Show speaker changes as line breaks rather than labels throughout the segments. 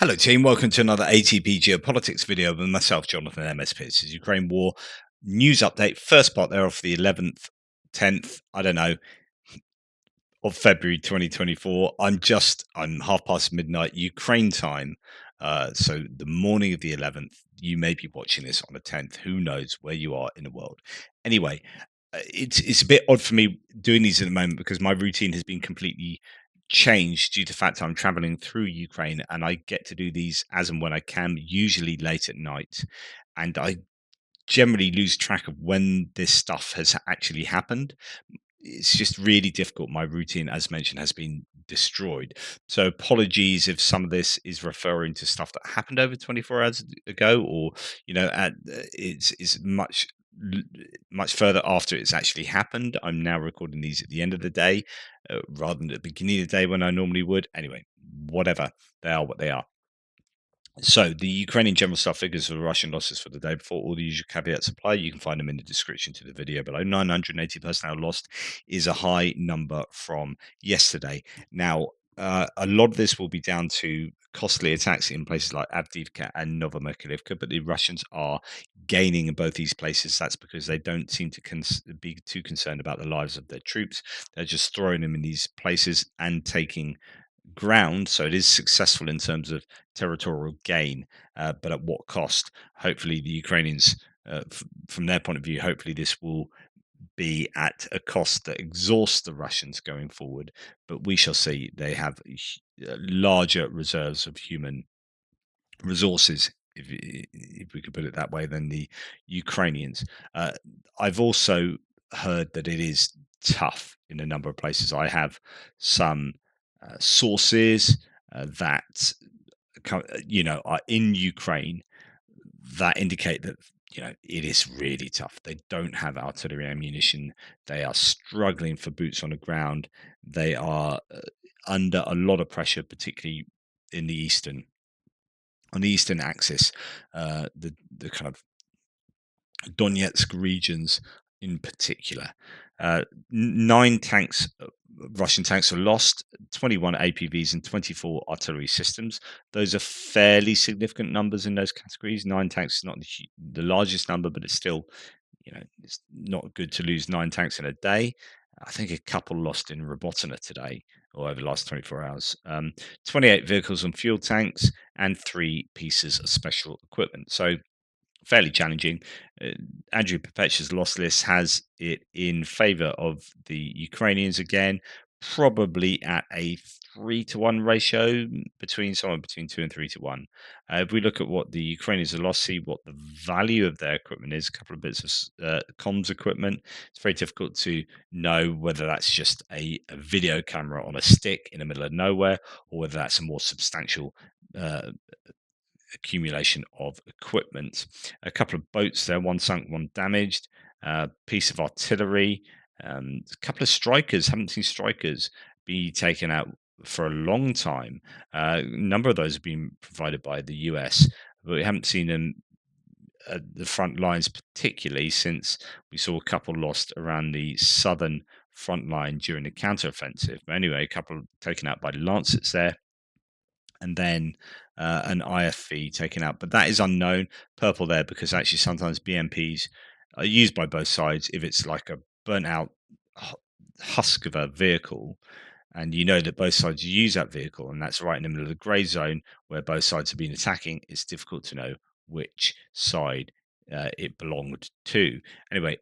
Hello, team. Welcome to another ATP Geopolitics video with myself, Jonathan MS Pierce. This is Ukraine War news update. First part there of the 11th, 10th, I don't know, of February 2024. I'm half past midnight Ukraine time. So the morning of the 11th, you may be watching this on the 10th. Who knows where you are in the world? Anyway, it's a bit odd for me doing these at the moment because my routine has been completely changed due to the fact I'm traveling through Ukraine and I get to do these as and when I can, usually late at night. And I generally lose track of when this stuff has actually happened. It's just really difficult. My routine, as mentioned, has been destroyed. So apologies if some of this is referring to stuff that happened over 24 hours ago, or it's l- much further after it's actually happened. I'm now recording these at the end of the day rather than at the beginning of the day when I normally would. Anyway, whatever, they are what they are. So the Ukrainian general staff figures for the Russian losses for the day before all the usual caveats apply. You can find them in the description to the video below. 980 personnel lost is a high number from yesterday. Now, a lot of this will be down to costly attacks in places like Avdiivka and Novomykhailivka, but the Russians are gaining in both these places. That's because they don't seem to be too concerned about the lives of their troops. They're just throwing them in these places and taking ground. So it is successful in terms of territorial gain, but at what cost? Hopefully, the Ukrainians, from their point of view, hopefully this will be at a cost that exhausts the Russians going forward. But we shall see. They have larger reserves of human resources, if we could put it that way, than the Ukrainians. Uh, I've also heard that it is tough in a number of places. I have some sources that are in Ukraine that indicate that it is really tough. They don't have artillery ammunition. They are struggling for boots on the ground. They are under a lot of pressure, particularly in the eastern axis, the kind of Donetsk regions in particular. Nine tanks, Russian tanks, are lost, 21 APVs, and 24 artillery systems. Those are fairly significant numbers in those categories. Nine tanks is not the largest number, but it's still, it's not good to lose nine tanks in a day. I think a couple lost in Robotina today or over the last 24 hours. 28 vehicles and fuel tanks and three pieces of special equipment. So fairly challenging. Uh, Andrew Perpetua's loss list has it in favour of the Ukrainians again, probably at a 3-to-1 ratio, between somewhere between 2 and 3 to 1. If we look at what the Ukrainians have lost, see what the value of their equipment is, a couple of bits of comms equipment. It's very difficult to know whether that's just a video camera on a stick in the middle of nowhere or whether that's a more substantial uh, accumulation of equipment. A couple of boats there, one sunk, one damaged. Piece of artillery. A couple of strikers. Haven't seen strikers be taken out for a long time. A number of those have been provided by the US, but we haven't seen them at the front lines, particularly since we saw a couple lost around the southern front line during the counteroffensive. But anyway, a couple taken out by the Lancets there, and then an IFV taken out. But that is unknown. Purple there because actually sometimes BMPs are used by both sides if it's like a burnt out husk of a vehicle. And you know that both sides use that vehicle, and that's right in the middle of the grey zone where both sides have been attacking. It's difficult to know which side it belonged to. Anyway,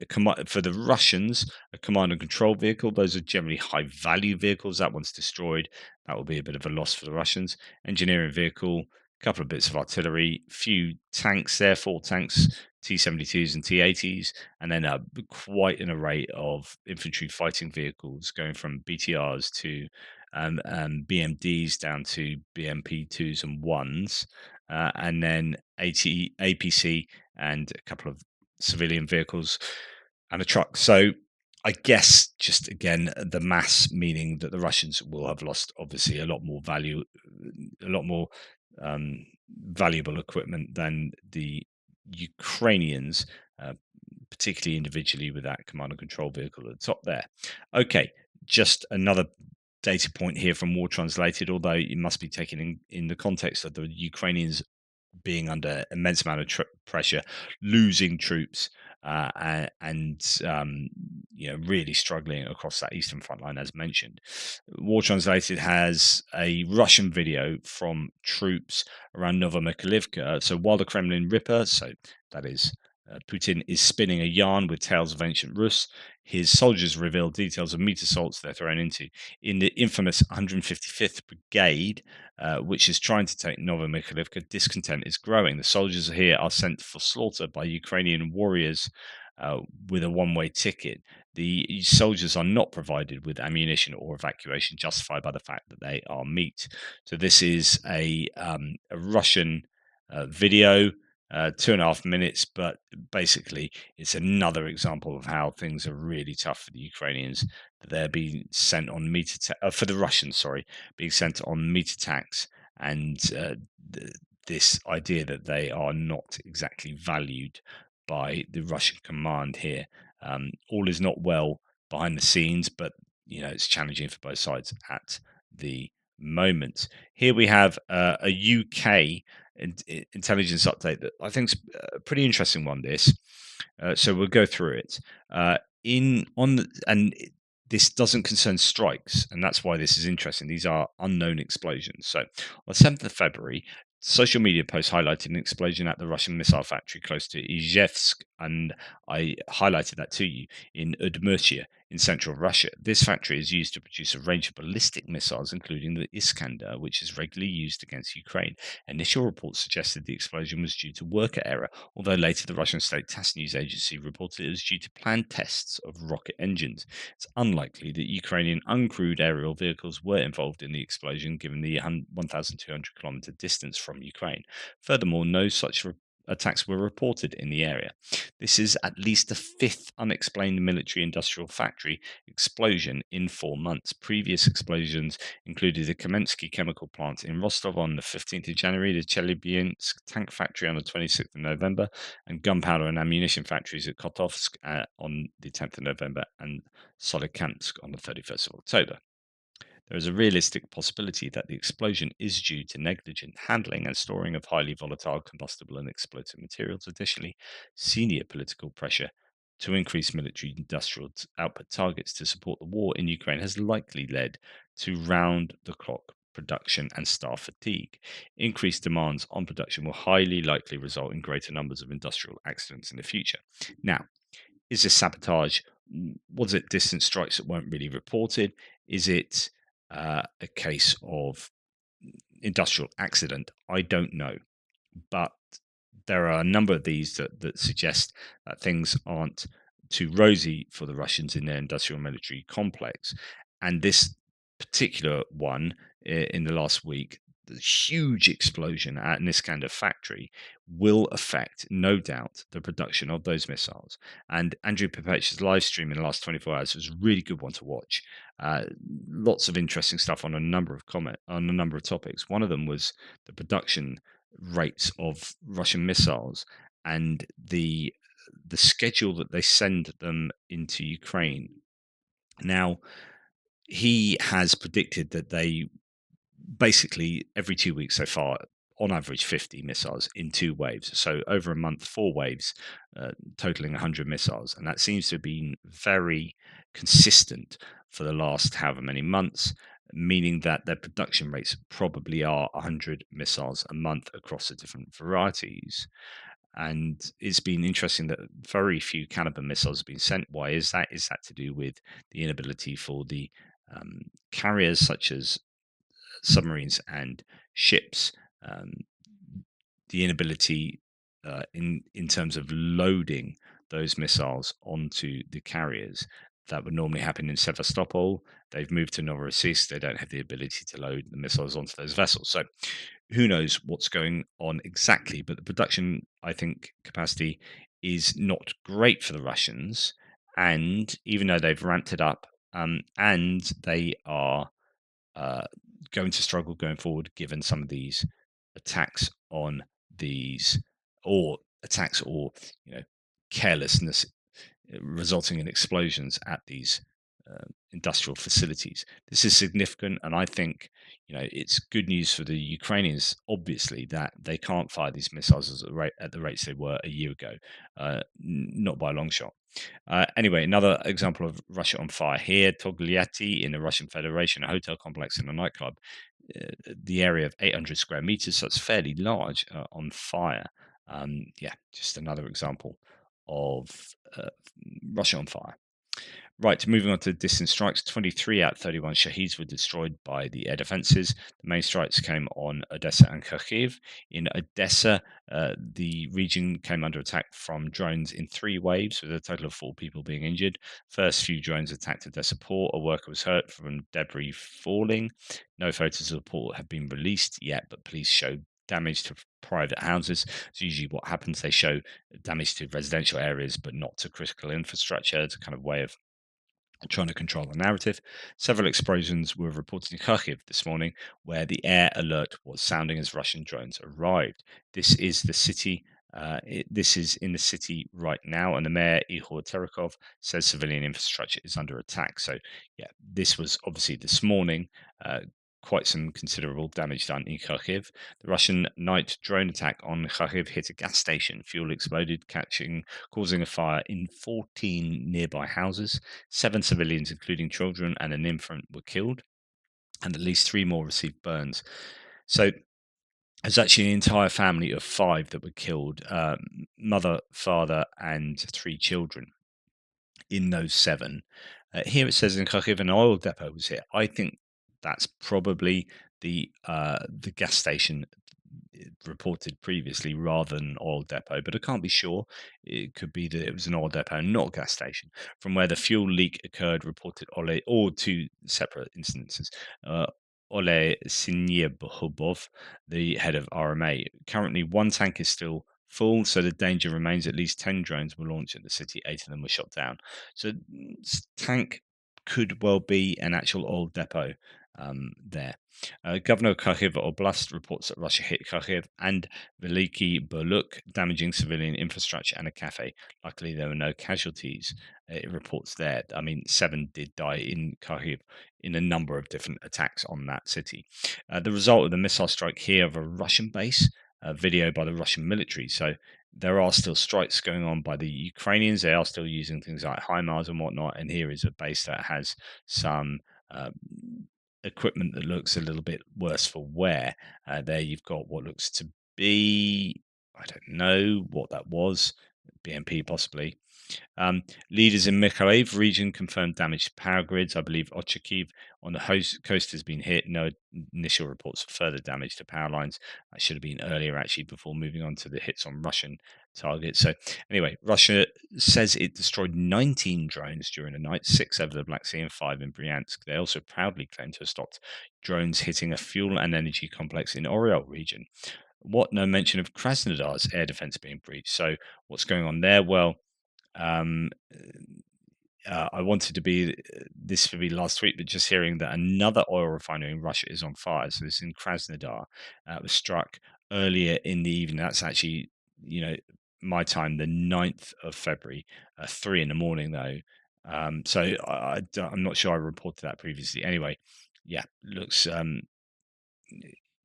for the Russians, a command and control vehicle. Those are generally high value vehicles. That one's destroyed. That will be a bit of a loss for the Russians. Engineering vehicle, a couple of bits of artillery, few tanks there, four tanks, T-72s and T-80s, and then quite an array of infantry fighting vehicles going from BTRs to BMDs down to BMP2s and 1s, and then APC and a couple of civilian vehicles and a truck. So I guess just again the mass meaning that the Russians will have lost obviously a lot more value, a lot more valuable equipment than the Ukrainians, uh, particularly individually with that command and control vehicle at the top there. Okay, just another data point here from War Translated, although it must be taken in the context of the Ukrainians being under immense amount of pressure, losing troops, and really struggling across that eastern front line, as mentioned. War Translated has a Russian video from troops around Novomykhailivka. So while the Kremlin Ripper, so that is Putin, is spinning a yarn with tales of ancient Rus, his soldiers reveal details of meat assaults they're thrown into. In the infamous 155th Brigade, which is trying to take Novomykhailivka, discontent is growing. The soldiers here are sent for slaughter by Ukrainian warriors with a one-way ticket. The soldiers are not provided with ammunition or evacuation, justified by the fact that they are meat. So this is a Russian video, 2.5 minutes, but basically it's another example of how things are really tough for the Ukrainians. They're being sent on for the Russians, sorry, being sent on meat attacks, and this idea that they are not exactly valued by the Russian command here. All is not well behind the scenes, but it's challenging for both sides at the moment. Here we have a UK intelligence update that I think is a pretty interesting one. So we'll go through it. This doesn't concern strikes, and that's why this is interesting. These are unknown explosions. So on the 7th of February, social media posts highlighted an explosion at the Russian missile factory close to Izhevsk, and I highlighted that to you, in Udmurtia in central Russia. This factory is used to produce a range of ballistic missiles, including the Iskander, which is regularly used against Ukraine. Initial reports suggested the explosion was due to worker error, although later the Russian state TASS news agency reported it was due to planned tests of rocket engines. It's unlikely that Ukrainian uncrewed aerial vehicles were involved in the explosion, given the 1,200-kilometer distance from Ukraine. Furthermore, no such attacks were reported in the area. This is at least the fifth unexplained military industrial factory explosion in 4 months. Previous explosions included the Kamensky chemical plant in Rostov on the 15th of January, the Chelyabinsk tank factory on the 26th of November, and gunpowder and ammunition factories at Kotovsk on the 10th of November, and Solikamsk on the 31st of October. There is a realistic possibility that the explosion is due to negligent handling and storing of highly volatile combustible and explosive materials. Additionally, senior political pressure to increase military industrial output targets to support the war in Ukraine has likely led to round the clock production and staff fatigue. Increased demands on production will highly likely result in greater numbers of industrial accidents in the future. Now, is this sabotage? Was it distant strikes that weren't really reported? Is it a case of industrial accident? I don't know, but there are a number of these that suggest that things aren't too rosy for the Russians in their industrial military complex. And this particular one in the last week, the huge explosion at an Iskander factory, will affect, no doubt, the production of those missiles. And Andrew Pepech's live stream in the last 24 hours was a really good one to watch. Lots of interesting stuff on a number of topics. One of them was the production rates of Russian missiles and the schedule that they send them into Ukraine. Now, he has predicted that they basically every 2 weeks so far, on average 50 missiles in 2 waves. So over a month, 4 waves, totaling 100 missiles. And that seems to have been very consistent for the last however many months, meaning that their production rates probably are 100 missiles a month across the different varieties. And it's been interesting that very few caliber missiles have been sent. Why is that? Is that to do with the inability for the carriers such as submarines and ships, um, the inability in terms of loading those missiles onto the carriers that would normally happen in Sevastopol? They've moved to Novorossiysk. They don't have the ability to load the missiles onto those vessels. So who knows what's going on exactly? But the production, I think, capacity is not great for the Russians. And even though they've ramped it up, and they are uh, going to struggle going forward, given some of these attacks on these, or attacks, or carelessness resulting in explosions at these industrial facilities. This is significant, and I think it's good news for the Ukrainians. Obviously, that they can't fire these missiles at the rates they were a year ago, not by a long shot. Anyway, another example of Russia on fire here: Togliatti in the Russian Federation, a hotel complex and a nightclub. The area of 800 square meters, so it's fairly large, on fire. Yeah, just another example of uh, Russia on fire. Right, moving on to distant strikes. 23 out of 31 Shaheeds were destroyed by the air defenses. The main strikes came on Odessa and Kharkiv. In Odessa, the region came under attack from drones in 3 waves, with a total of 4 people being injured. First few drones attacked Odessa port. A worker was hurt from debris falling. No photos of the port have been released yet, but police showed damage to private houses. It's usually what happens. They show damage to residential areas, but not to critical infrastructure. It's a kind of way of trying to control the narrative. Several explosions were reported in Kharkiv this morning, where the air alert was sounding as Russian drones arrived. This is the city. This is in the city right now, and the mayor Ihor Terekov says civilian infrastructure is under attack. So, yeah, this was obviously this morning. Quite some considerable damage done in Kharkiv. The Russian night drone attack on Kharkiv hit a gas station. Fuel exploded, causing a fire in 14 nearby houses. 7 civilians, including children and an infant, were killed, and at least 3 more received burns. So there's actually an entire family of 5 that were killed: mother, father, and 3 children in those 7. Here it says in Kharkiv an oil depot was hit. I think that's probably the gas station reported previously rather than oil depot, but I can't be sure. It could be that it was an oil depot, not a gas station. From where the fuel leak occurred, reported Ole, or 2 separate instances. Ole Sinyebhubov, the head of RMA. Currently, 1 tank is still full, so the danger remains. At least 10 drones were launched at the city. 8 of them were shot down. So, tank could well be an actual oil depot there. Governor of Kharkiv Oblast reports that Russia hit Kharkiv and Veliki Boluk, damaging civilian infrastructure and a cafe. Luckily, there were no casualties. It reports there. I mean, 7 did die in Kharkiv in a number of different attacks on that city. The result of the missile strike here of a Russian base, a video by the Russian military. So there are still strikes going on by the Ukrainians. They are still using things like HIMARS and whatnot. And here is a base that has some uh, equipment that looks a little bit worse for wear. There you've got what looks to be, I don't know what that was, BMP possibly. Leaders in Mykolaiv region confirmed damage to power grids. I believe Ochakiv on the coast has been hit. No initial reports of further damage to power lines. That should have been earlier, actually, before moving on to the hits on Russian targets. So, anyway, Russia says it destroyed 19 drones during the night, 6 over the Black Sea and 5 in Bryansk. They also proudly claim to have stopped drones hitting a fuel and energy complex in Oriol region. What? No mention of Krasnodar's air defense being breached. So, what's going on there? Well, um, I wanted to be this for me last week, but just hearing that another oil refinery in Russia is on fire. So this in Krasnodar was struck earlier in the evening. That's actually, my time, the 9th of February, 3 in the morning though. So I'm not sure I reported that previously. Anyway, yeah, looks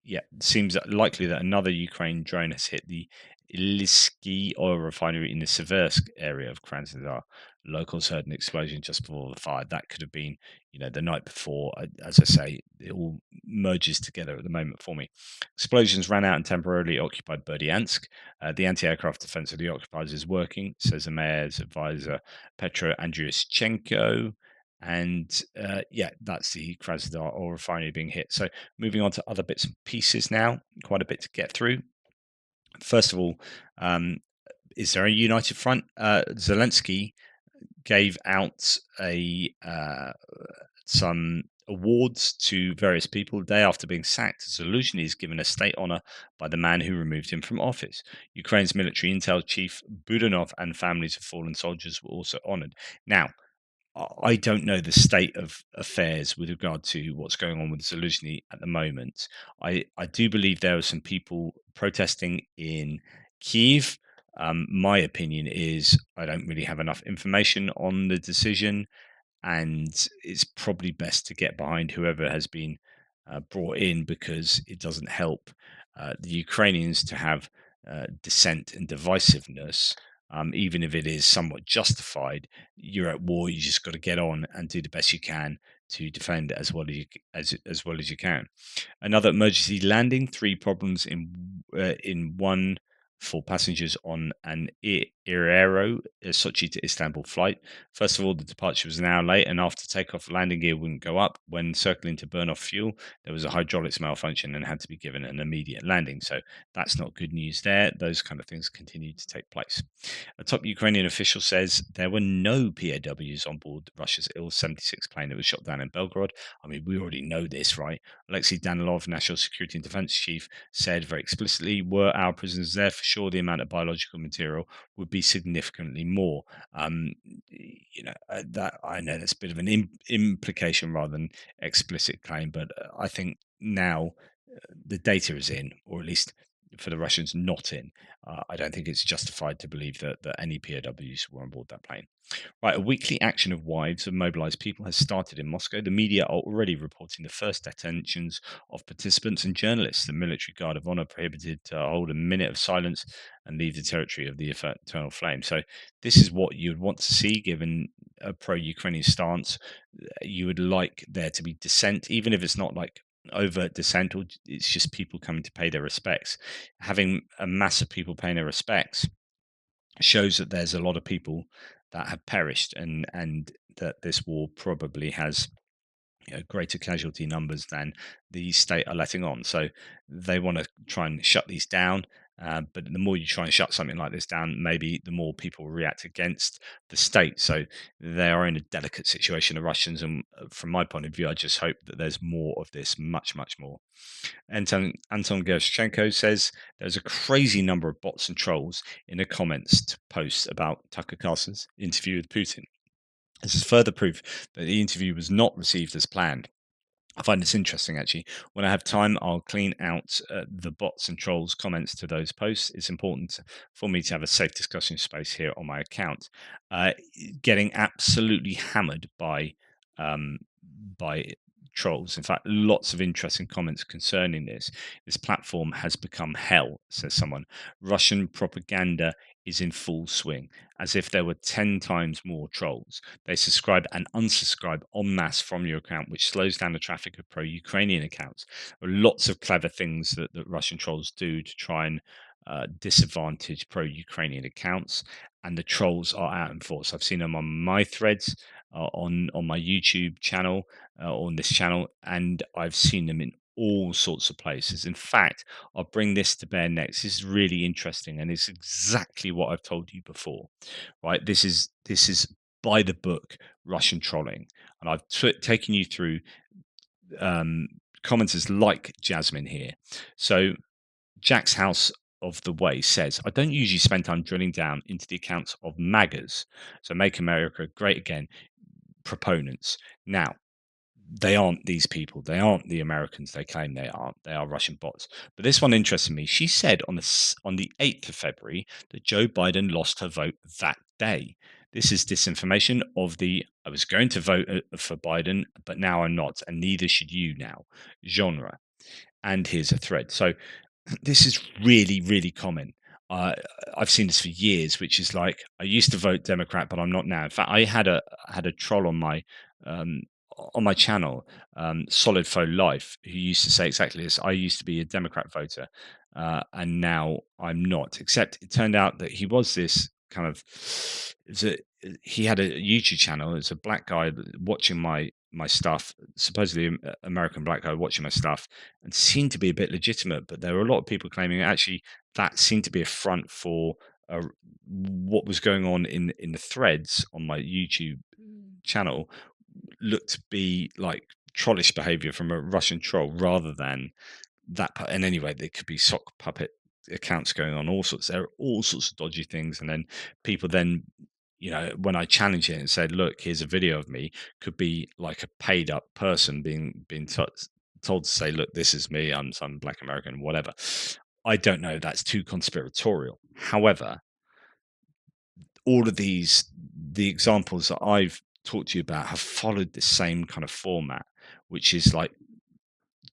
yeah, it seems likely that another Ukraine drone has hit the Ilisky oil refinery in the Seversk area of Krasnodar. Locals heard an explosion just before the fire. That could have been, the night before. As I say, it all merges together at the moment for me. Explosions ran out and temporarily occupied Berdyansk. The anti-aircraft defense of the occupiers is working, says the mayor's advisor Petro Andriuschenko. And yeah, that's the Krasnodar oil refinery being hit. So moving on to other bits and pieces now, quite a bit to get through. First of all, is there a united front? Zelensky gave out some awards to various people the day after being sacked. Zelensky is given a state honor by the man who removed him from office. Ukraine's military intel chief Budanov and families of fallen soldiers were also honored. Now, I don't know the state of affairs with regard to what's going on with Zelensky at the moment. I do believe there are some people protesting in Kiev. My opinion is I don't really have enough information on the decision, and it's probably best to get behind whoever has been brought in, because it doesn't help the Ukrainians to have dissent and divisiveness. Even if it is somewhat justified, you're at war. You just got to get on and do the best you can to defend as well as as well as you can. Another emergency landing, three problems in one for passengers on an Aero Sochi to Istanbul flight. First of all, the departure was an hour late, and after takeoff, landing gear wouldn't go up. When circling to burn off fuel, there was a hydraulics malfunction and had to be given an immediate landing. So that's not good news there. Those kind of things continue to take place. A top Ukrainian official says there were no POWs on board Russia's Il-76 plane that was shot down in Belgrade. I mean, we already know this, right? Alexei Danilov, National Security and Defense Chief, said very explicitly, were our prisoners there, for sure the amount of biological material would be significantly more. That I know that's a bit of an implication rather than explicit claim, but I think now the data is in, or at least for the Russians, not in. I don't think it's justified to believe that any POWs were on board that plane. Right, a weekly action of wives of mobilized people has started in Moscow. The media are already reporting the first detentions of participants and journalists. The military guard of honor prohibited to hold a minute of silence and leave the territory of the eternal flame. So, this is what you'd want to see given a pro Ukrainian stance. You would like there to be dissent, even if it's not like overt dissent, or it's just people coming to pay their respects. Having a mass of people paying their respects shows that there's a lot of people that have perished, and that this war probably has greater casualty numbers than the state are letting on. So they want to try and shut these down. But the more you try and shut something like this down, maybe the more people react against the state. So they are in a delicate situation, the Russians. And from my point of view, I just hope that there's more of this, much, much more. Anton Gershchenko says there's a crazy number of bots and trolls in the comments to posts about Tucker Carlson's interview with Putin. This is further proof that the interview was not received as planned. I find this interesting, actually. When I have time, I'll clean out the bots and trolls comments to those posts. It's important for me to have a safe discussion space here on my account. Uh, Getting absolutely hammered um, by trolls. In fact, lots of interesting comments concerning this. This platform has become hell, says someone. Russian propaganda is in full swing, as if there were 10 times more trolls. They subscribe and unsubscribe en masse from your account, which slows down the traffic of pro Ukrainian accounts. There are lots of clever things that Russian trolls do to try and disadvantage pro Ukrainian accounts, and the trolls are out in force. I've seen them on my threads, on my YouTube channel, on this channel, and I've seen them in all sorts of places. In fact, I'll bring this to bear next. This is really interesting, and it's exactly what I've told you before. Right? This is by the book Russian trolling, and I've taken you through um, commenters like Jasmine here. So Jack's House of the Way says, I don't usually spend time drilling down into the accounts of MAGAs, so Make America Great Again proponents. Now, they aren't these people. They aren't the Americans they claim they are. They are Russian bots. But this one interested me. She said on the 8th of February that Joe Biden lost her vote that day. This is disinformation of the I was going to vote for Biden, but now I'm not, and neither should you now genre. And here's a thread. So this is really, really common. I've seen this for years, which is like I used to vote Democrat, but I'm not now. In fact, I had a troll um, on my channel, Solid Faux Life, who used to say exactly this. I used to be a Democrat voter, and now I'm not. Except it turned out that he was this kind of. He had a YouTube channel. It's a black guy watching my stuff, supposedly American black guy watching my stuff, and seemed to be a bit legitimate. But there were a lot of people claiming actually that seemed to be a front for what was going on in the threads on my YouTube channel looked to be like trollish behavior from a Russian troll rather than that. And anyway, there could be sock puppet accounts going on, all sorts. There are all sorts of dodgy things, and then people then. When I challenge it and said, "Look, here's a video of me," could be like a paid up person being told to say, "Look, this is me. I'm some Black American, whatever." I don't know. That's too conspiratorial. However, all of the examples that I've talk to you about have followed the same kind of format, which is like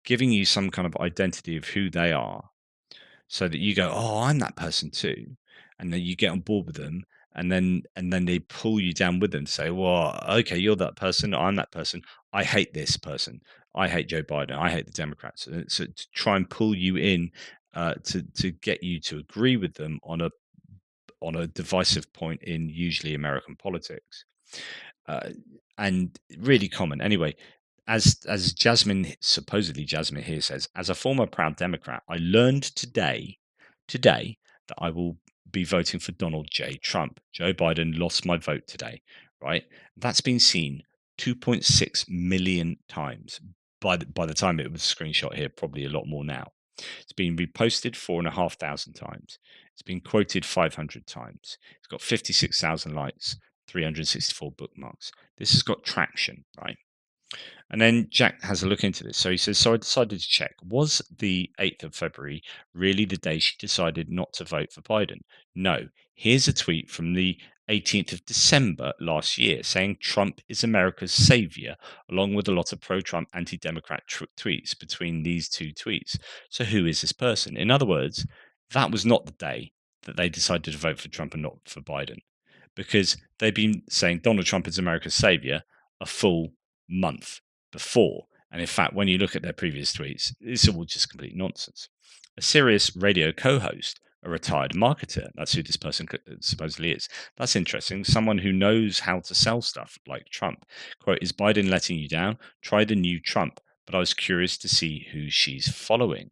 giving you some kind of identity of who they are so that you go, "Oh, I'm that person too," and then you get on board with them, and then they pull you down with them. Say, "Well, okay, you're that person. I'm that person. I hate this person. I hate Joe Biden. I hate the Democrats." So to try and pull you in to get you to agree with them on a divisive point in usually American politics, uh, and really common. Anyway, as Jasmine, supposedly Jasmine here says, as a former proud Democrat, I learned today that I will be voting for Donald J. Trump. Joe Biden lost my vote today, right? That's been seen 2.6 million times. By the time it was screenshot here, probably a lot more now. It's been reposted 4,500 times. It's been quoted 500 times. It's got 56,000 likes, 364 bookmarks. This has got traction, right? And then Jack has a look into this. So he says, so I decided to check. Was the 8th of February really the day she decided not to vote for Biden? No. Here's a tweet from the 18th of December last year saying Trump is America's savior, along with a lot of pro Trump, anti Democrat tweets between these two tweets. So who is this person? In other words, that was not the day that they decided to vote for Trump and not for Biden, because they've been saying Donald Trump is America's savior a full month before. And in fact, when you look at their previous tweets, it's all just complete nonsense. A serious radio co host, a retired marketer, that's who this person supposedly is. That's interesting. Someone who knows how to sell stuff like Trump. Quote, is Biden letting you down? Try the new Trump. But I was curious to see who she's following.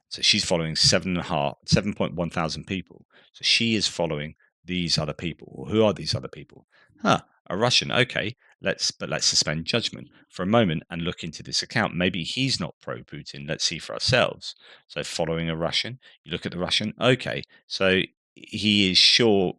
So she's following 7.1 thousand people. So she is following these other people. Well, who are these other people? A Russian. Okay, let's suspend judgment for a moment and look into this account. Maybe he's not pro-Putin. Let's see for ourselves. So following a Russian, you look at the Russian. Okay, so he is sure.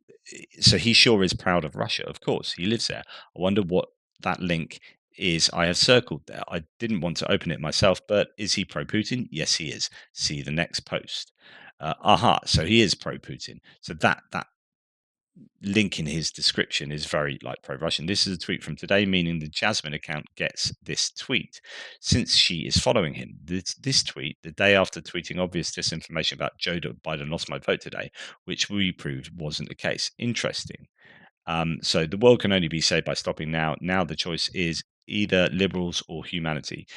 So he sure is proud of Russia. Of course, he lives there. I wonder what that link is. I have circled there. I didn't want to open it myself, but is he pro-Putin? Yes, he is. See the next post. So he is pro-Putin. So that link in his description is very like pro-Russian. This is a tweet from today, meaning the Jasmine account gets this tweet since she is following him. This tweet, the day after tweeting obvious disinformation about Joe Biden lost my vote today, which we proved wasn't the case. Interesting. So the world can only be saved by stopping now. Now the choice is either liberals or humanity.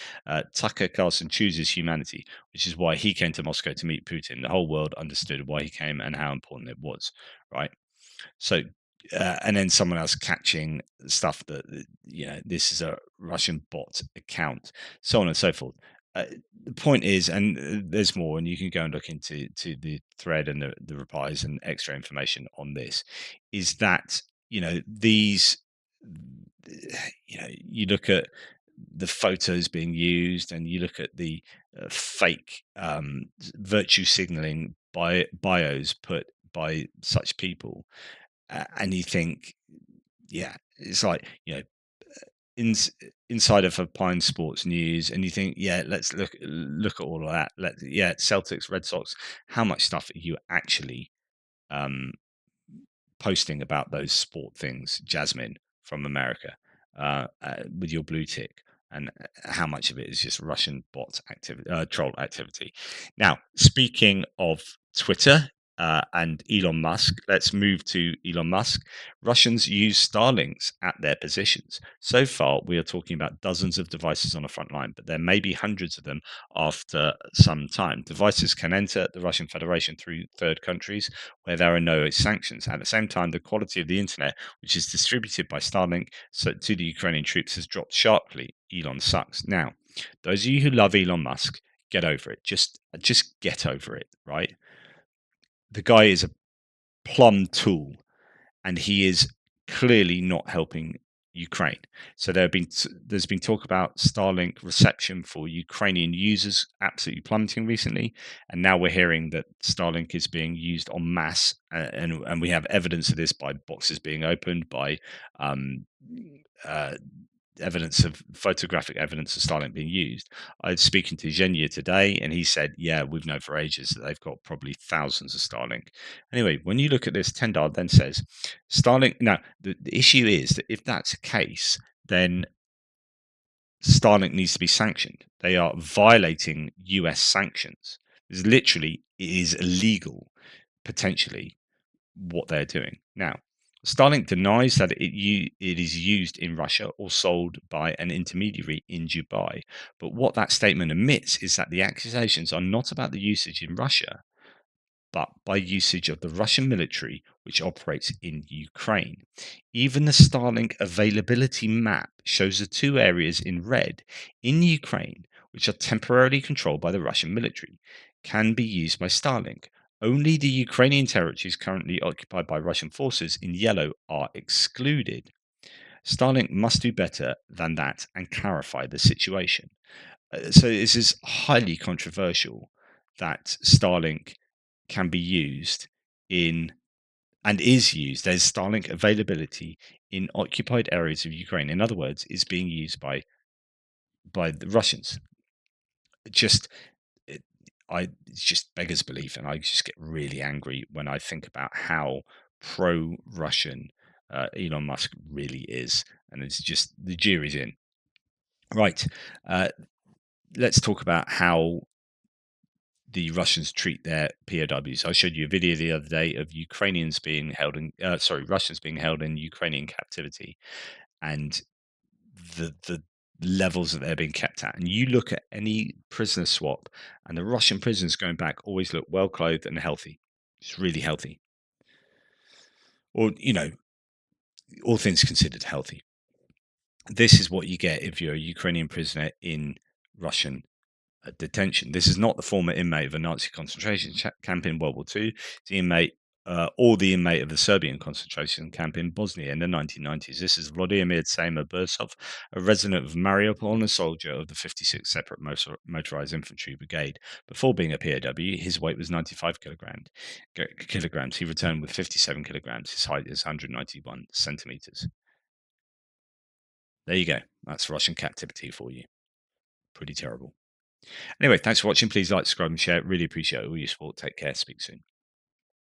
Tucker Carlson chooses humanity, which is why he came to Moscow to meet Putin. The whole world understood why he came and how important it was, right? So, and then someone else catching stuff that this is a Russian bot account, so on and so forth. The point is, and there's more, and you can go and look into the thread and the replies and extra information on this. Is that these, you look at the photos being used, and you look at the fake virtue signaling bios put by such people, and you think, yeah, it's like inside of a Pine Sports News, and you think, yeah, let's look at all of that. Celtics, Red Sox. How much stuff are you actually um, posting about those sport things, Jasmine from America, with your blue tick, and how much of it is just Russian bot activity, troll activity? Now, speaking of Twitter and Elon Musk, let's move to Elon Musk. Russians use Starlinks at their positions. So far, we are talking about dozens of devices on a front line, but there may be hundreds of them after some time. Devices can enter the Russian Federation through third countries where there are no sanctions. At the same time, the quality of the internet, which is distributed by Starlink to the Ukrainian troops, has dropped sharply. Elon sucks. Now, those of you who love Elon Musk, get over it. Just get over it, right? The guy is a plum tool, and he is clearly not helping Ukraine. So there's been talk about Starlink reception for Ukrainian users absolutely plummeting recently, and now we're hearing that Starlink is being used en masse, and we have evidence of this by boxes being opened, by um, uh, evidence of photographic evidence of Starlink being used. I was speaking to Zhenya today, and he said, "Yeah, we've known for ages that they've got probably thousands of Starlink." Anyway, when you look at this, Tendar then says Starlink. Now, the issue is that if that's the case, then Starlink needs to be sanctioned. They are violating US sanctions. It's literally, it is illegal, potentially, what they're doing. Now, Starlink denies that it is used in Russia or sold by an intermediary in Dubai. But what that statement omits is that the accusations are not about the usage in Russia, but by usage of the Russian military, which operates in Ukraine. Even the Starlink availability map shows the two areas in red in Ukraine, which are temporarily controlled by the Russian military, can be used by Starlink. Only the Ukrainian territories currently occupied by Russian forces in yellow are excluded. Starlink must do better than that and clarify the situation. So this is highly controversial that Starlink can be used in and is used. There's Starlink availability in occupied areas of Ukraine. In other words, is being used by the Russians. Just it, it just beggars belief, and I just get really angry when I think about how pro-Russian Elon Musk really is, and it's just the jury's in. Right, let's talk about how the Russians treat their POWs. I showed you a video the other day of Ukrainians being held in, Russians being held in Ukrainian captivity, and the levels that they're being kept at. And you look at any prisoner swap, and the Russian prisoners going back always look well clothed and healthy. It's really healthy, or all things considered, healthy. This is what you get if you're a Ukrainian prisoner in Russian detention. This is not the former inmate of a Nazi concentration camp in World War II. It's the inmate or the inmate of the Serbian concentration camp in Bosnia in the 1990s. This is Vladimir Sema Bursov, a resident of Mariupol and a soldier of the 56th Separate Motorized Infantry Brigade. Before being a POW, his weight was 95 kilograms. He returned with 57 kilograms. His height is 191 centimeters. There you go. That's Russian captivity for you. Pretty terrible. Anyway, thanks for watching. Please like, subscribe, and share. Really appreciate all your support. Take care. Speak soon.